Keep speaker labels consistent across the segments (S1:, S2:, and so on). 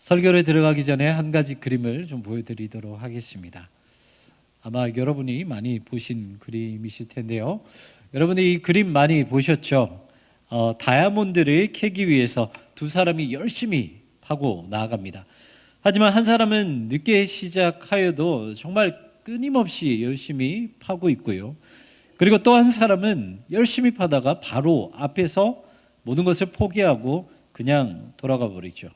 S1: 설교를 들어가기 전에 한 가지 그림을 좀 보여드리도록 하겠습니다. 아마 여러분이 많이 보신 그림이실 텐데요. 여러분이 이 그림 많이 보셨죠? 다이아몬드를 캐기 위해서 두 사람이 열심히 파고 나아갑니다. 하지만 한 사람은 늦게 시작하여도 정말 끊임없이 열심히 파고 있고요. 그리고 또 한 사람은 열심히 파다가 바로 앞에서 모든 것을 포기하고 그냥 돌아가 버리죠.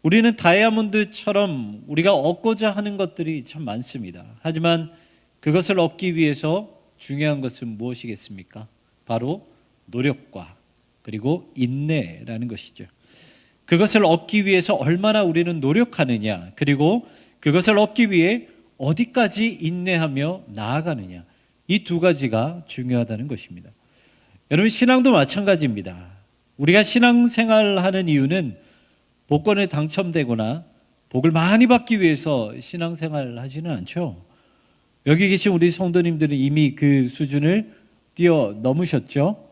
S1: 우리는 다이아몬드처럼 우리가 얻고자 하는 것들이 참 많습니다. 하지만 그것을 얻기 위해서 중요한 것은 무엇이겠습니까? 바로 노력과 그리고 인내라는 것이죠. 그것을 얻기 위해서 얼마나 우리는 노력하느냐, 그리고 그것을 얻기 위해 어디까지 인내하며 나아가느냐, 이 두 가지가 중요하다는 것입니다. 여러분, 신앙도 마찬가지입니다. 우리가 신앙생활하는 이유는 복권에 당첨되거나 복을 많이 받기 위해서 신앙생활을 하지는 않죠. 여기 계신 우리 성도님들은 이미 그 수준을 뛰어넘으셨죠?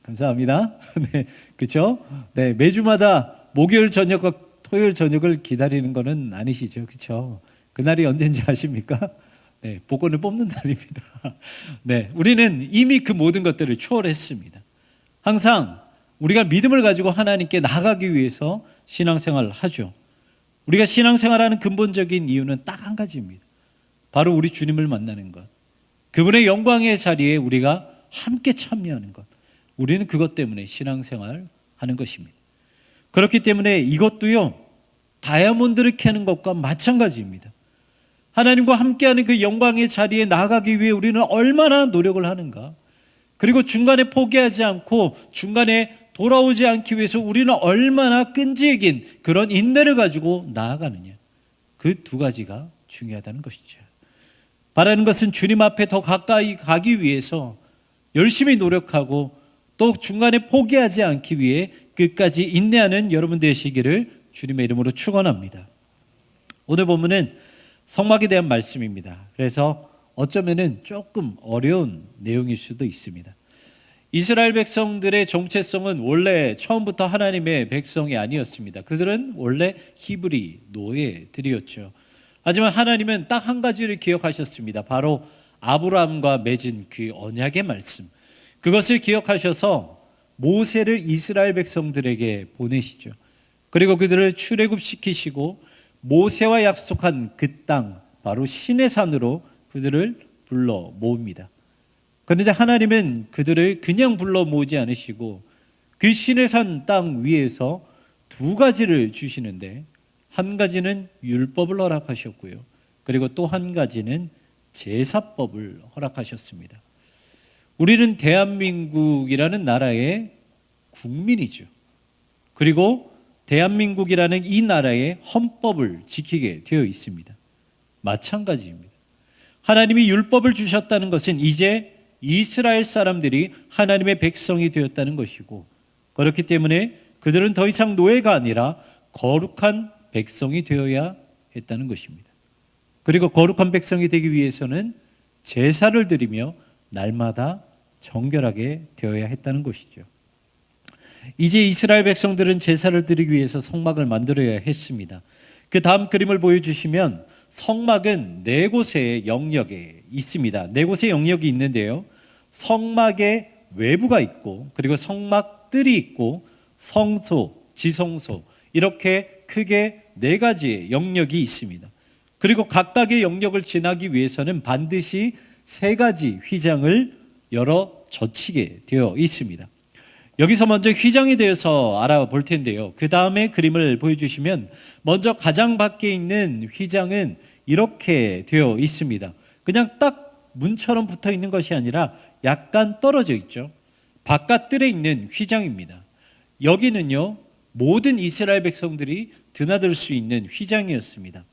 S1: 감사합니다. 네, 그렇죠? 네, 매주마다 목요일 저녁과 토요일 저녁을 기다리는 것은 아니시죠, 그렇죠? 그날이 언제인지 아십니까? 네, 복권을 뽑는 날입니다. 네, 우리는 이미 그 모든 것들을 초월했습니다. 항상 우리가 믿음을 가지고 하나님께 나아가기 위해서 신앙생활을 하죠. 우리가 신앙생활하는 근본적인 이유는 딱 한 가지입니다. 바로 우리 주님을 만나는 것. 그분의 영광의 자리에 우리가 함께 참여하는 것. 우리는 그것 때문에 신앙생활 하는 것입니다. 그렇기 때문에 이것도요, 다이아몬드를 캐는 것과 마찬가지입니다. 하나님과 함께하는 그 영광의 자리에 나아가기 위해 우리는 얼마나 노력을 하는가. 그리고 중간에 포기하지 않고 중간에 돌아오지 않기 위해서 우리는 얼마나 끈질긴 그런 인내를 가지고 나아가느냐. 그 두 가지가 중요하다는 것이죠. 바라는 것은 주님 앞에 더 가까이 가기 위해서 열심히 노력하고 또 중간에 포기하지 않기 위해 끝까지 인내하는 여러분 되시기를 주님의 이름으로 축원합니다. 오늘 본문은 성막에 대한 말씀입니다. 그래서 어쩌면은 조금 어려운 내용일 수도 있습니다. 이스라엘 백성들의 정체성은 원래 처음부터 하나님의 백성이 아니었습니다. 그들은 원래 히브리 노예들이었죠. 하지만 하나님은 딱 한 가지를 기억하셨습니다. 바로 아브라함과 맺은 그 언약의 말씀. 그것을 기억하셔서 모세를 이스라엘 백성들에게 보내시죠. 그리고 그들을 출애굽시키시고 모세와 약속한 그 땅, 바로 시내 산으로 그들을 불러 모읍니다. 그런데 하나님은 그들을 그냥 불러 모으지 않으시고 그 시내산 땅 위에서 두 가지를 주시는데, 한 가지는 율법을 허락하셨고요. 그리고 또 한 가지는 제사법을 허락하셨습니다. 우리는 대한민국이라는 나라의 국민이죠. 그리고 대한민국이라는 이 나라의 헌법을 지키게 되어 있습니다. 마찬가지입니다. 하나님이 율법을 주셨다는 것은 이제 이스라엘 사람들이 하나님의 백성이 되었다는 것이고, 그렇기 때문에 그들은 더 이상 노예가 아니라 거룩한 백성이 되어야 했다는 것입니다. 그리고 거룩한 백성이 되기 위해서는 제사를 드리며 날마다 정결하게 되어야 했다는 것이죠. 이제 이스라엘 백성들은 제사를 드리기 위해서 성막을 만들어야 했습니다. 그 다음 그림을 보여주시면 성막은 네 곳의 영역에 있습니다. 네 곳의 영역이 있는데요, 성막의 외부가 있고, 그리고 성막들이 있고, 성소, 지성소, 이렇게 크게 네 가지의 영역이 있습니다. 그리고 각각의 영역을 지나기 위해서는 반드시 세 가지 휘장을 열어 젖히게 되어 있습니다. 여기서 먼저 휘장에 대해서 알아볼 텐데요, 그 다음에 그림을 보여주시면 먼저 가장 밖에 있는 휘장은 이렇게 되어 있습니다. 그냥 딱 문처럼 붙어 있는 것이 아니라 약간 떨어져 있죠. 바깥들에 있는 휘장입니다. 여기는요, 모든 이스라엘 백성들이 드나들 수 있는 휘장이었습니다.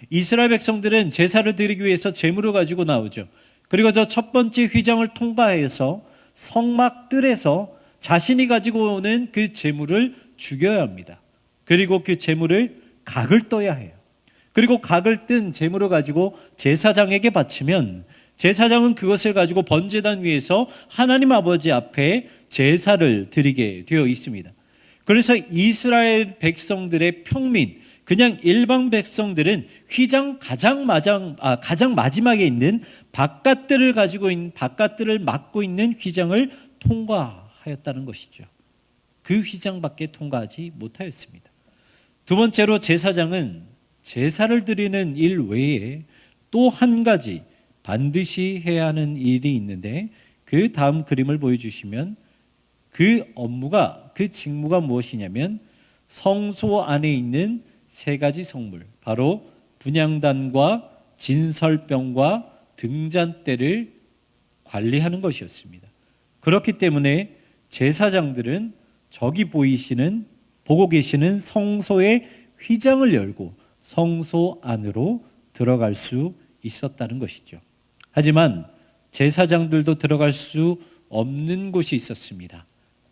S1: 이스라엘 백성들은 제사를 드리기 위해서 제물을 가지고 나오죠. 그리고 저 첫 번째 휘장을 통과해서 성막들에서 자신이 가지고 오는 그 제물을 죽여야 합니다. 그리고 그 제물을 각을 떠야 해요. 그리고 각을 뜬 제물을 가지고 제사장에게 바치면 제사장은 그것을 가지고 번제단 위에서 하나님 아버지 앞에 제사를 드리게 되어 있습니다. 그래서 이스라엘 백성들의 평민, 그냥 일반 백성들은 휘장 가장 마지막에 있는 바깥들을 막고 있는 휘장을 통과하였다는 것이죠. 그 휘장밖에 통과하지 못하였습니다. 두 번째로 제사장은 제사를 드리는 일 외에 또 한 가지 반드시 해야 하는 일이 있는데, 그 다음 그림을 보여주시면 그 직무가 무엇이냐면 성소 안에 있는 세 가지 성물, 바로 분향단과 진설병과 등잔대를 관리하는 것이었습니다. 그렇기 때문에 제사장들은 저기 보고 계시는 성소의 휘장을 열고 성소 안으로 들어갈 수 있었다는 것이죠. 하지만 제사장들도 들어갈 수 없는 곳이 있었습니다.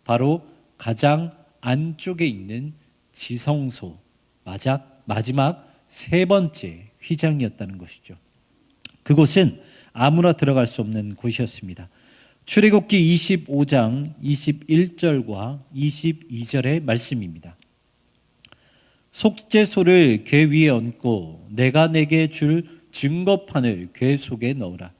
S1: 바로 가장 안쪽에 있는 지성소, 마지막 세 번째 휘장이었다는 것이죠. 그곳은 아무나 들어갈 수 없는 곳이었습니다. 출애굽기 25장 21절과 22절의 말씀입니다. 속죄소를 궤 위에 얹고 내가 내게 줄 증거판을 궤 속에 넣으라.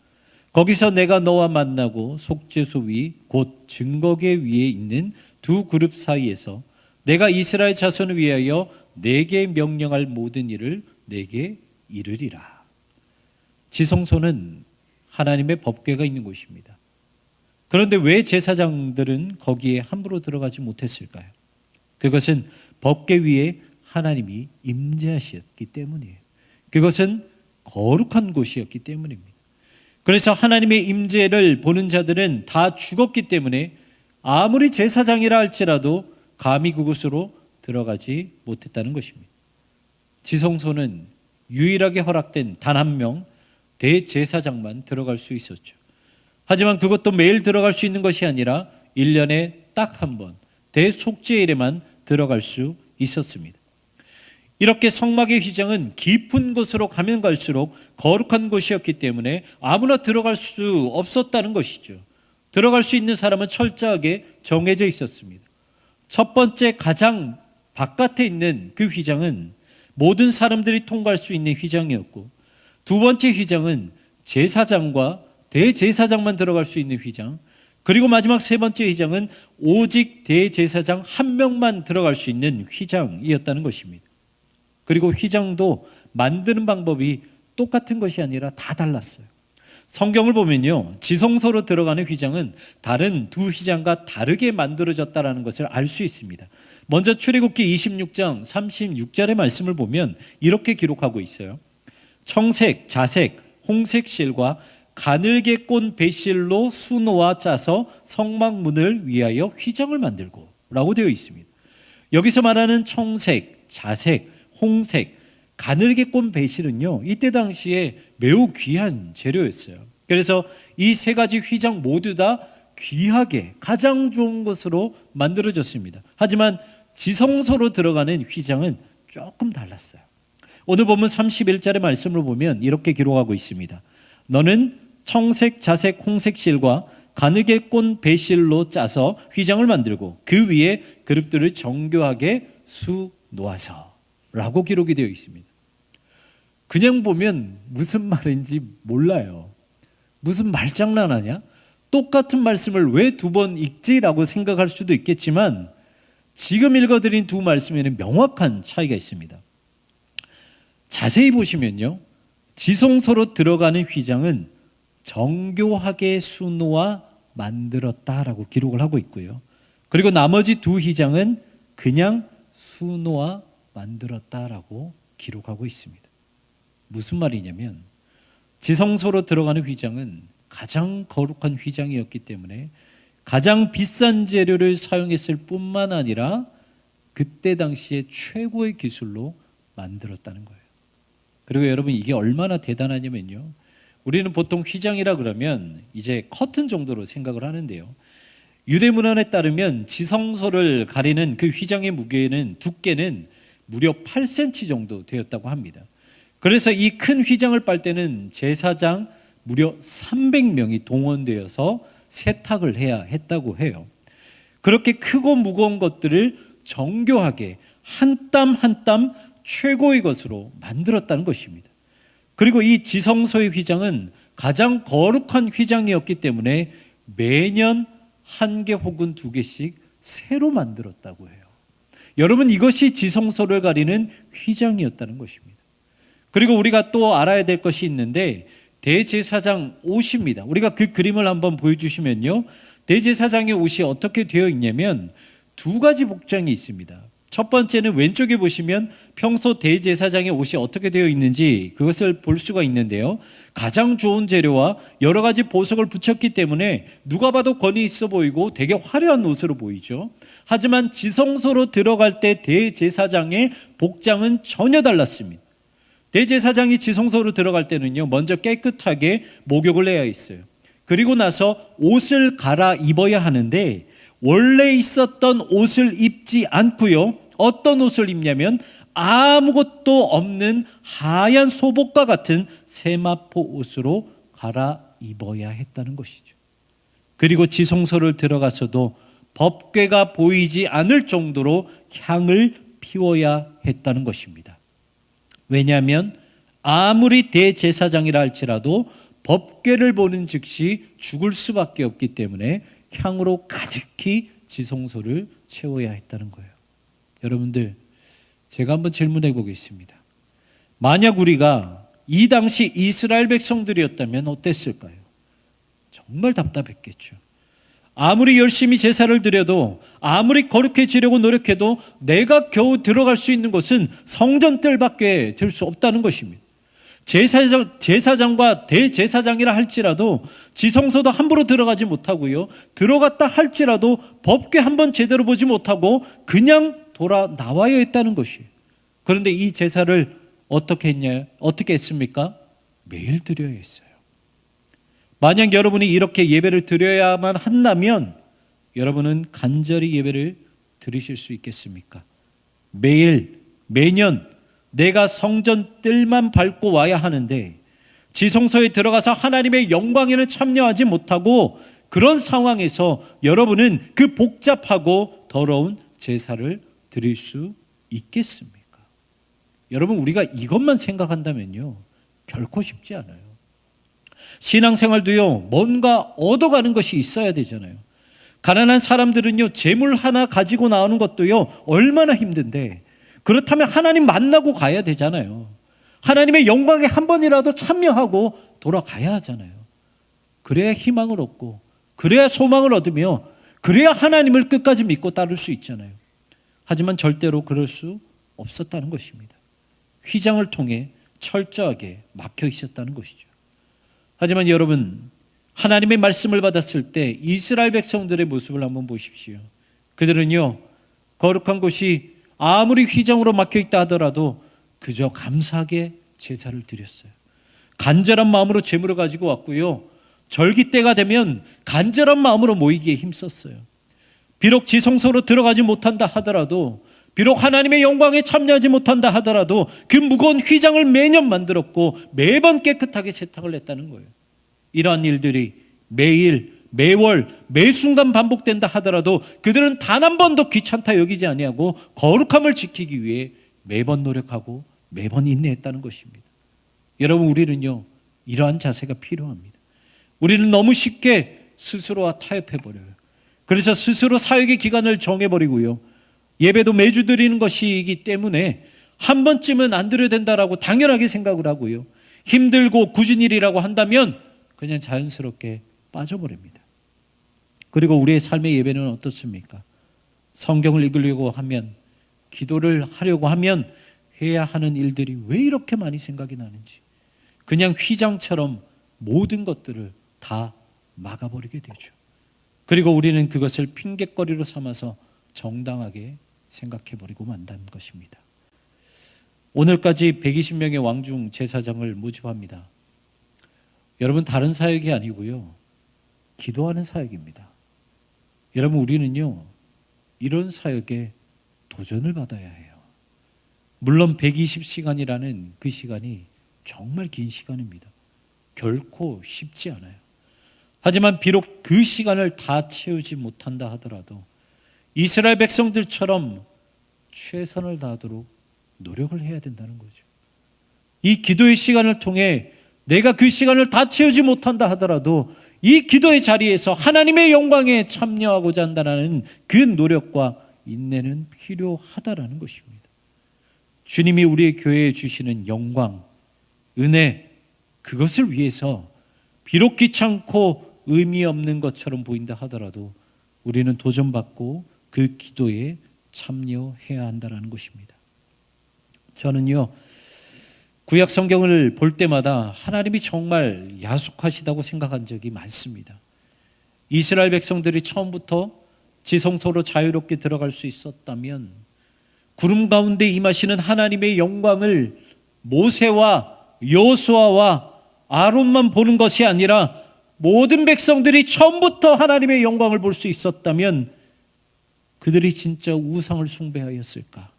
S1: 거기서 내가 너와 만나고 속죄소 위 곧 증거궤 위에 있는 두 그룹 사이에서 내가 이스라엘 자손을 위하여 내게 명령할 모든 일을 내게 이르리라. 지성소는 하나님의 법궤가 있는 곳입니다. 그런데 왜 제사장들은 거기에 함부로 들어가지 못했을까요? 그것은 법궤 위에 하나님이 임재하셨기 때문이에요. 그것은 거룩한 곳이었기 때문입니다. 그래서 하나님의 임재를 보는 자들은 다 죽었기 때문에 아무리 제사장이라 할지라도 감히 그곳으로 들어가지 못했다는 것입니다. 지성소는 유일하게 허락된 단 한 명 대제사장만 들어갈 수 있었죠. 하지만 그것도 매일 들어갈 수 있는 것이 아니라 1년에 딱 한 번 대속죄일에만 들어갈 수 있었습니다. 이렇게 성막의 휘장은 깊은 곳으로 가면 갈수록 거룩한 곳이었기 때문에 아무나 들어갈 수 없었다는 것이죠. 들어갈 수 있는 사람은 철저하게 정해져 있었습니다. 첫 번째 가장 바깥에 있는 그 휘장은 모든 사람들이 통과할 수 있는 휘장이었고, 두 번째 휘장은 제사장과 대제사장만 들어갈 수 있는 휘장, 그리고 마지막 세 번째 휘장은 오직 대제사장 한 명만 들어갈 수 있는 휘장이었다는 것입니다. 그리고 휘장도 만드는 방법이 똑같은 것이 아니라 다 달랐어요. 성경을 보면요, 지성소로 들어가는 휘장은 다른 두 휘장과 다르게 만들어졌다는 것을 알 수 있습니다. 먼저 출애굽기 26장 36절의 말씀을 보면 이렇게 기록하고 있어요. 청색, 자색, 홍색 실과 가늘게 꼰 배실로 수놓아 짜서 성막문을 위하여 휘장을 만들고 라고 되어 있습니다. 여기서 말하는 청색, 자색, 홍색, 가늘게 꼰 배실은요, 이때 당시에 매우 귀한 재료였어요. 그래서 이 세 가지 휘장 모두 다 귀하게 가장 좋은 것으로 만들어졌습니다. 하지만 지성소로 들어가는 휘장은 조금 달랐어요. 오늘 본문 31절의 말씀을 보면 이렇게 기록하고 있습니다. 너는 청색, 자색, 홍색 실과 가늘게 꼰 배실로 짜서 휘장을 만들고 그 위에 그릇들을 정교하게 수놓아서 라고 기록이 되어 있습니다. 그냥 보면 무슨 말인지 몰라요. 무슨 말장난하냐? 똑같은 말씀을 왜 두 번 읽지라고 생각할 수도 있겠지만 지금 읽어드린 두 말씀에는 명확한 차이가 있습니다. 자세히 보시면요, 지성소로 들어가는 휘장은 정교하게 수놓아 만들었다라고 기록을 하고 있고요. 그리고 나머지 두 휘장은 그냥 수놓아 만들었다라고 기록하고 있습니다. 무슨 말이냐면 지성소로 들어가는 휘장은 가장 거룩한 휘장이었기 때문에 가장 비싼 재료를 사용했을 뿐만 아니라 그때 당시에 최고의 기술로 만들었다는 거예요. 그리고 여러분, 이게 얼마나 대단하냐면요, 우리는 보통 휘장이라 그러면 이제 커튼 정도로 생각을 하는데요, 유대 문헌에 따르면 지성소를 가리는 그 휘장의 두께는 무려 8cm 정도 되었다고 합니다. 그래서 이 큰 휘장을 빨 때는 제사장 무려 300명이 동원되어서 세탁을 해야 했다고 해요. 그렇게 크고 무거운 것들을 정교하게 한 땀 한 땀 최고의 것으로 만들었다는 것입니다. 그리고 이 지성소의 휘장은 가장 거룩한 휘장이었기 때문에 매년 한 개 혹은 두 개씩 새로 만들었다고 해요. 여러분, 이것이 지성소를 가리는 휘장이었다는 것입니다. 그리고 우리가 또 알아야 될 것이 있는데 대제사장 옷입니다. 우리가 그 그림을 한번 보여주시면요, 대제사장의 옷이 어떻게 되어 있냐면 두 가지 복장이 있습니다. 첫 번째는 왼쪽에 보시면 평소 대제사장의 옷이 어떻게 되어 있는지 그것을 볼 수가 있는데요, 가장 좋은 재료와 여러 가지 보석을 붙였기 때문에 누가 봐도 권위 있어 보이고 되게 화려한 옷으로 보이죠. 하지만 지성소로 들어갈 때 대제사장의 복장은 전혀 달랐습니다. 대제사장이 지성소로 들어갈 때는요, 먼저 깨끗하게 목욕을 해야 했어요. 그리고 나서 옷을 갈아입어야 하는데 원래 있었던 옷을 입지 않고요, 어떤 옷을 입냐면 아무것도 없는 하얀 소복과 같은 세마포 옷으로 갈아입어야 했다는 것이죠. 그리고 지성소를 들어가서도 법궤가 보이지 않을 정도로 향을 피워야 했다는 것입니다. 왜냐하면 아무리 대제사장이라 할지라도 법궤를 보는 즉시 죽을 수밖에 없기 때문에 향으로 가득히 지성소를 채워야 했다는 거예요. 여러분들, 제가 한번 질문해 보겠습니다. 만약 우리가 이 당시 이스라엘 백성들이었다면 어땠을까요? 정말 답답했겠죠. 아무리 열심히 제사를 드려도, 아무리 거룩해지려고 노력해도 내가 겨우 들어갈 수 있는 곳은 성전뜰밖에 될 수 없다는 것입니다. 제사장과 대제사장이라 할지라도 지성소도 함부로 들어가지 못하고요, 들어갔다 할지라도 법궤 한번 제대로 보지 못하고 그냥 돌아 나와야 했다는 것이에요. 그런데 이 제사를 어떻게 했습니까? 매일 드려야 했어요. 만약 여러분이 이렇게 예배를 드려야만 한다면 여러분은 간절히 예배를 드리실 수 있겠습니까? 매일, 매년 내가 성전 뜰만 밟고 와야 하는데 지성소에 들어가서 하나님의 영광에는 참여하지 못하고, 그런 상황에서 여러분은 그 복잡하고 더러운 제사를 드릴 수 있겠습니까? 여러분, 우리가 이것만 생각한다면요, 결코 쉽지 않아요. 신앙생활도요, 뭔가 얻어가는 것이 있어야 되잖아요. 가난한 사람들은요, 재물 하나 가지고 나오는 것도요 얼마나 힘든데, 그렇다면 하나님 만나고 가야 되잖아요. 하나님의 영광에 한 번이라도 참여하고 돌아가야 하잖아요. 그래야 희망을 얻고, 그래야 소망을 얻으며, 그래야 하나님을 끝까지 믿고 따를 수 있잖아요. 하지만 절대로 그럴 수 없었다는 것입니다. 휘장을 통해 철저하게 막혀 있었다는 것이죠. 하지만 여러분, 하나님의 말씀을 받았을 때 이스라엘 백성들의 모습을 한번 보십시오. 그들은요, 거룩한 곳이 아무리 휘장으로 막혀 있다 하더라도 그저 감사하게 제사를 드렸어요. 간절한 마음으로 제물을 가지고 왔고요, 절기 때가 되면 간절한 마음으로 모이기에 힘썼어요. 비록 지성소로 들어가지 못한다 하더라도, 비록 하나님의 영광에 참여하지 못한다 하더라도 그 무거운 휘장을 매년 만들었고 매번 깨끗하게 세탁을 했다는 거예요. 이러한 일들이 매일, 매월, 매순간 반복된다 하더라도 그들은 단 한 번도 귀찮다 여기지 아니하고 거룩함을 지키기 위해 매번 노력하고 매번 인내했다는 것입니다. 여러분, 우리는요, 이러한 자세가 필요합니다. 우리는 너무 쉽게 스스로와 타협해버려요. 그래서 스스로 사역의 기간을 정해버리고요, 예배도 매주 드리는 것이기 때문에 한 번쯤은 안 드려야 된다라고 당연하게 생각을 하고요, 힘들고 굳은 일이라고 한다면 그냥 자연스럽게 빠져버립니다. 그리고 우리의 삶의 예배는 어떻습니까? 성경을 읽으려고 하면, 기도를 하려고 하면 해야 하는 일들이 왜 이렇게 많이 생각이 나는지, 그냥 휘장처럼 모든 것들을 다 막아버리게 되죠. 그리고 우리는 그것을 핑곗거리로 삼아서 정당하게 생각해버리고 만다는 것입니다. 오늘까지 120명의 왕중 제사장을 모집합니다. 여러분, 다른 사역이 아니고요, 기도하는 사역입니다. 여러분, 우리는요, 이런 사역에 도전을 받아야 해요. 물론 120시간이라는 그 시간이 정말 긴 시간입니다. 결코 쉽지 않아요. 하지만 비록 그 시간을 다 채우지 못한다 하더라도 이스라엘 백성들처럼 최선을 다하도록 노력을 해야 된다는 거죠. 이 기도의 시간을 통해 내가 그 시간을 다 채우지 못한다 하더라도 이 기도의 자리에서 하나님의 영광에 참여하고자 한다는 그 노력과 인내는 필요하다라는 것입니다. 주님이 우리의 교회에 주시는 영광, 은혜, 그것을 위해서 비록 귀찮고 의미 없는 것처럼 보인다 하더라도 우리는 도전받고 그 기도에 참여해야 한다는 것입니다. 저는요, 구약 성경을 볼 때마다 하나님이 정말 야속하시다고 생각한 적이 많습니다. 이스라엘 백성들이 처음부터 지성소로 자유롭게 들어갈 수 있었다면 구름 가운데 임하시는 하나님의 영광을 모세와 여호수아와 아론만 보는 것이 아니라 모든 백성들이 처음부터 하나님의 영광을 볼 수 있었다면 그들이 진짜 우상을 숭배하였을까?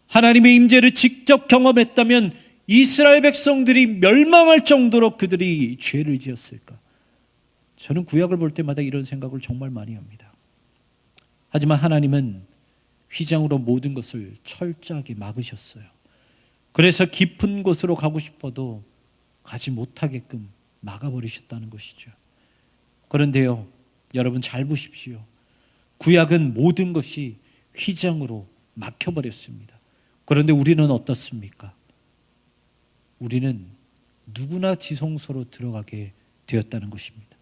S1: 하나님의 임재를 직접 경험했다면 이스라엘 백성들이 멸망할 정도로 그들이 죄를 지었을까? 저는 구약을 볼 때마다 이런 생각을 정말 많이 합니다. 하지만 하나님은 휘장으로 모든 것을 철저하게 막으셨어요. 그래서 깊은 곳으로 가고 싶어도 가지 못하게끔 막아버리셨다는 것이죠. 그런데요, 여러분 잘 보십시오. 구약은 모든 것이 휘장으로 막혀버렸습니다. 그런데 우리는 어떻습니까? 우리는 누구나 지성소로 들어가게 되었다는 것입니다.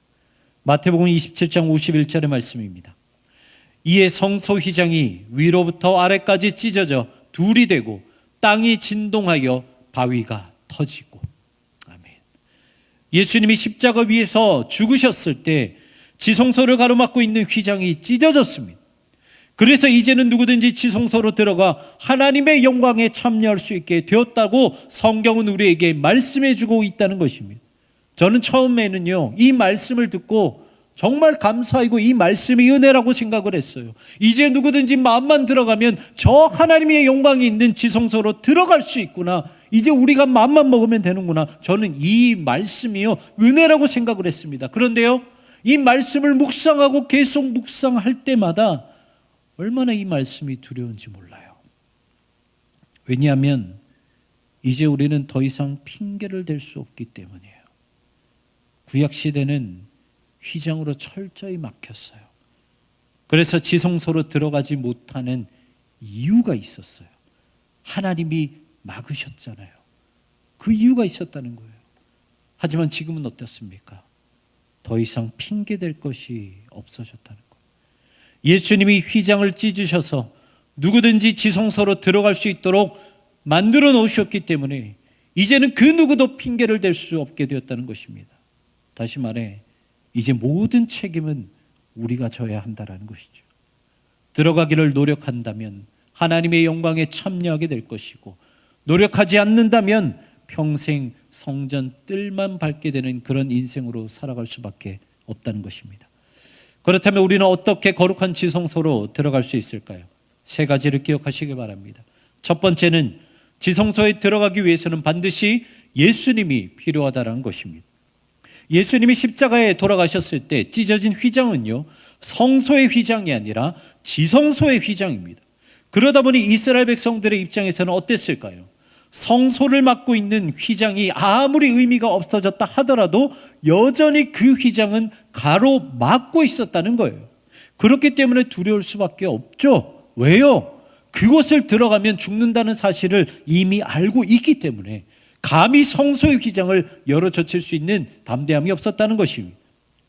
S1: 마태복음 27장 51절의 말씀입니다. 이에 성소 휘장이 위로부터 아래까지 찢어져 둘이 되고 땅이 진동하여 바위가 터지고. 아멘. 예수님이 십자가 위에서 죽으셨을 때 지성소를 가로막고 있는 휘장이 찢어졌습니다. 그래서 이제는 누구든지 지성소로 들어가 하나님의 영광에 참여할 수 있게 되었다고 성경은 우리에게 말씀해 주고 있다는 것입니다. 저는 처음에는요, 이 말씀을 듣고 정말 감사하고 이 말씀이 은혜라고 생각을 했어요. 이제 누구든지 마음만 들어가면 저 하나님의 영광이 있는 지성소로 들어갈 수 있구나. 이제 우리가 마음만 먹으면 되는구나. 저는 이 말씀이요, 은혜라고 생각을 했습니다. 그런데요, 이 말씀을 묵상하고 계속 묵상할 때마다 얼마나 이 말씀이 두려운지 몰라요. 왜냐하면 이제 우리는 더 이상 핑계를 댈 수 없기 때문이에요. 구약시대는 휘장으로 철저히 막혔어요. 그래서 지성소로 들어가지 못하는 이유가 있었어요. 하나님이 막으셨잖아요. 그 이유가 있었다는 거예요. 하지만 지금은 어떻습니까? 더 이상 핑계댈 것이 없어졌다는 거예요. 예수님이 휘장을 찢으셔서 누구든지 지성소로 들어갈 수 있도록 만들어 놓으셨기 때문에 이제는 그 누구도 핑계를 댈 수 없게 되었다는 것입니다. 다시 말해, 이제 모든 책임은 우리가 져야 한다는 것이죠. 들어가기를 노력한다면 하나님의 영광에 참여하게 될 것이고, 노력하지 않는다면 평생 성전 뜰만 밟게 되는 그런 인생으로 살아갈 수밖에 없다는 것입니다. 그렇다면 우리는 어떻게 거룩한 지성소로 들어갈 수 있을까요? 세 가지를 기억하시기 바랍니다. 첫 번째는 지성소에 들어가기 위해서는 반드시 예수님이 필요하다는 것입니다. 예수님이 십자가에 돌아가셨을 때 찢어진 휘장은요, 성소의 휘장이 아니라 지성소의 휘장입니다. 그러다 보니 이스라엘 백성들의 입장에서는 어땠을까요? 성소를 막고 있는 휘장이 아무리 의미가 없어졌다 하더라도 여전히 그 휘장은 가로막고 있었다는 거예요. 그렇기 때문에 두려울 수밖에 없죠. 왜요? 그곳을 들어가면 죽는다는 사실을 이미 알고 있기 때문에 감히 성소의 휘장을 열어젖힐 수 있는 담대함이 없었다는 것입니다.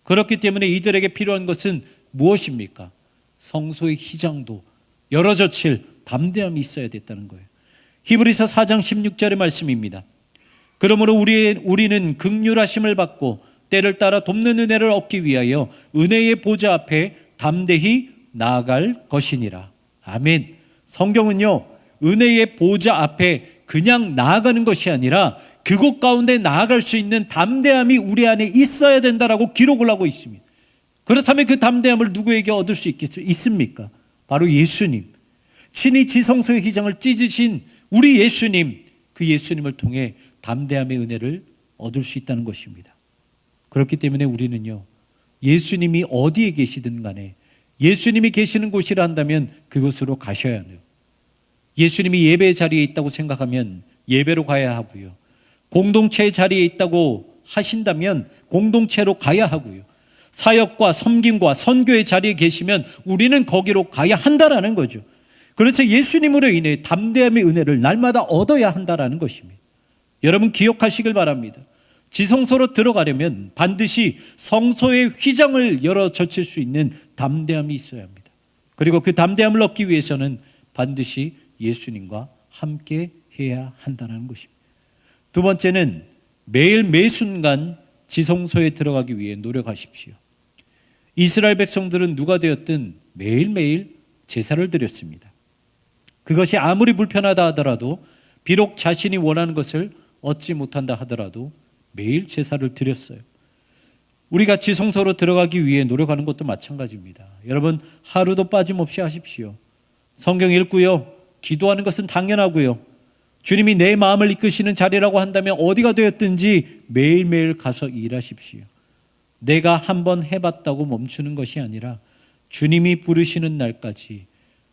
S1: 그렇기 때문에 이들에게 필요한 것은 무엇입니까? 성소의 휘장도 열어젖힐 담대함이 있어야 됐다는 거예요. 히브리서 4장 16절의 말씀입니다. 그러므로 우리는 긍휼하심을 받고 때를 따라 돕는 은혜를 얻기 위하여 은혜의 보좌 앞에 담대히 나아갈 것이니라. 아멘. 성경은요, 은혜의 보좌 앞에 그냥 나아가는 것이 아니라 그곳 가운데 나아갈 수 있는 담대함이 우리 안에 있어야 된다라고 기록을 하고 있습니다. 그렇다면 그 담대함을 누구에게 얻을 수 있습니까? 바로 예수님. 친히 지성소의 휘장을 찢으신 우리 예수님, 그 예수님을 통해 담대함의 은혜를 얻을 수 있다는 것입니다. 그렇기 때문에 우리는요, 예수님이 어디에 계시든 간에 예수님이 계시는 곳이라 한다면 그곳으로 가셔야 해요. 예수님이 예배 자리에 있다고 생각하면 예배로 가야 하고요. 공동체의 자리에 있다고 하신다면 공동체로 가야 하고요. 사역과 섬김과 선교의 자리에 계시면 우리는 거기로 가야 한다라는 거죠. 그래서 예수님으로 인해 담대함의 은혜를 날마다 얻어야 한다라는 것입니다. 여러분 기억하시길 바랍니다. 지성소로 들어가려면 반드시 성소의 휘장을 열어 젖힐 수 있는 담대함이 있어야 합니다. 그리고 그 담대함을 얻기 위해서는 반드시 예수님과 함께 해야 한다는 것입니다. 두 번째는 매일 매순간 지성소에 들어가기 위해 노력하십시오. 이스라엘 백성들은 누가 되었든 매일매일 제사를 드렸습니다. 그것이 아무리 불편하다 하더라도, 비록 자신이 원하는 것을 얻지 못한다 하더라도 매일 제사를 드렸어요. 우리가 지성소로 들어가기 위해 노력하는 것도 마찬가지입니다. 여러분 하루도 빠짐없이 하십시오. 성경 읽고요, 기도하는 것은 당연하고요. 주님이 내 마음을 이끄시는 자리라고 한다면 어디가 되었든지 매일매일 가서 일하십시오. 내가 한번 해봤다고 멈추는 것이 아니라 주님이 부르시는 날까지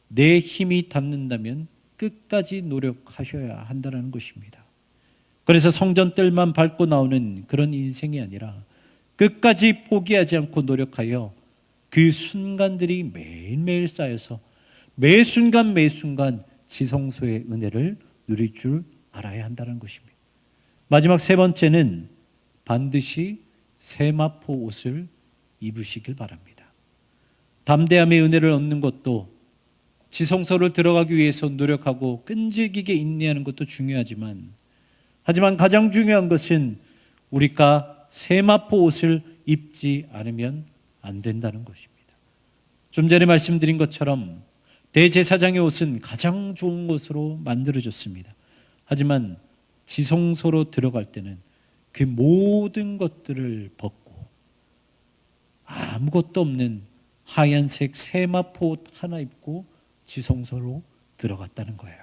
S1: 내 힘이 닿는다면 끝까지 노력하셔야 한다는 것입니다. 그래서 성전뜰만 밟고 나오는 그런 인생이 아니라 끝까지 포기하지 않고 노력하여 그 순간들이 매일매일 쌓여서 매 순간 매 순간 지성소의 은혜를 누릴 줄 알아야 한다는 것입니다. 마지막 세 번째는 반드시 세마포 옷을 입으시길 바랍니다. 담대함의 은혜를 얻는 것도, 지성소를 들어가기 위해서 노력하고 끈질기게 인내하는 것도 중요하지만, 하지만 가장 중요한 것은 우리가 세마포 옷을 입지 않으면 안 된다는 것입니다. 좀 전에 말씀드린 것처럼 대제사장의 옷은 가장 좋은 것으로 만들어졌습니다. 하지만 지성소로 들어갈 때는 그 모든 것들을 벗고 아무것도 없는 하얀색 세마포 옷 하나 입고 지성소로 들어갔다는 거예요.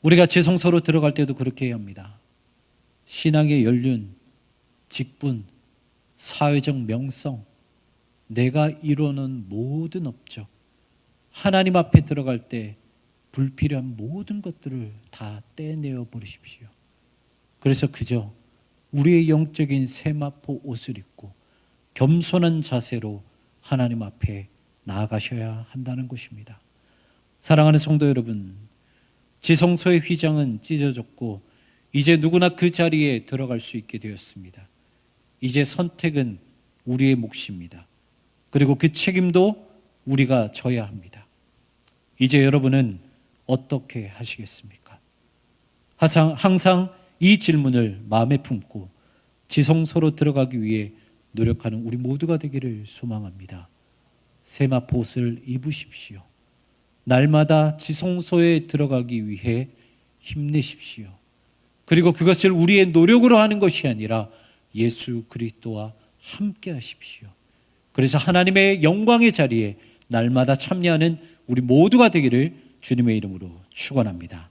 S1: 우리가 지성소로 들어갈 때도 그렇게 해야 합니다. 신앙의 연륜, 직분, 사회적 명성, 내가 이루는 모든 업적, 하나님 앞에 들어갈 때 불필요한 모든 것들을 다 떼내어 버리십시오. 그래서 그저 우리의 영적인 세마포 옷을 입고 겸손한 자세로 하나님 앞에 나아가셔야 한다는 것입니다. 사랑하는 성도 여러분, 지성소의 휘장은 찢어졌고 이제 누구나 그 자리에 들어갈 수 있게 되었습니다. 이제 선택은 우리의 몫입니다. 그리고 그 책임도 우리가 져야 합니다. 이제 여러분은 어떻게 하시겠습니까? 항상 이 질문을 마음에 품고 지성소로 들어가기 위해 노력하는 우리 모두가 되기를 소망합니다. 세마포 옷을 입으십시오. 날마다 지성소에 들어가기 위해 힘내십시오. 그리고 그것을 우리의 노력으로 하는 것이 아니라 예수 그리스도와 함께 하십시오. 그래서 하나님의 영광의 자리에 날마다 참여하는 우리 모두가 되기를 주님의 이름으로 축원합니다.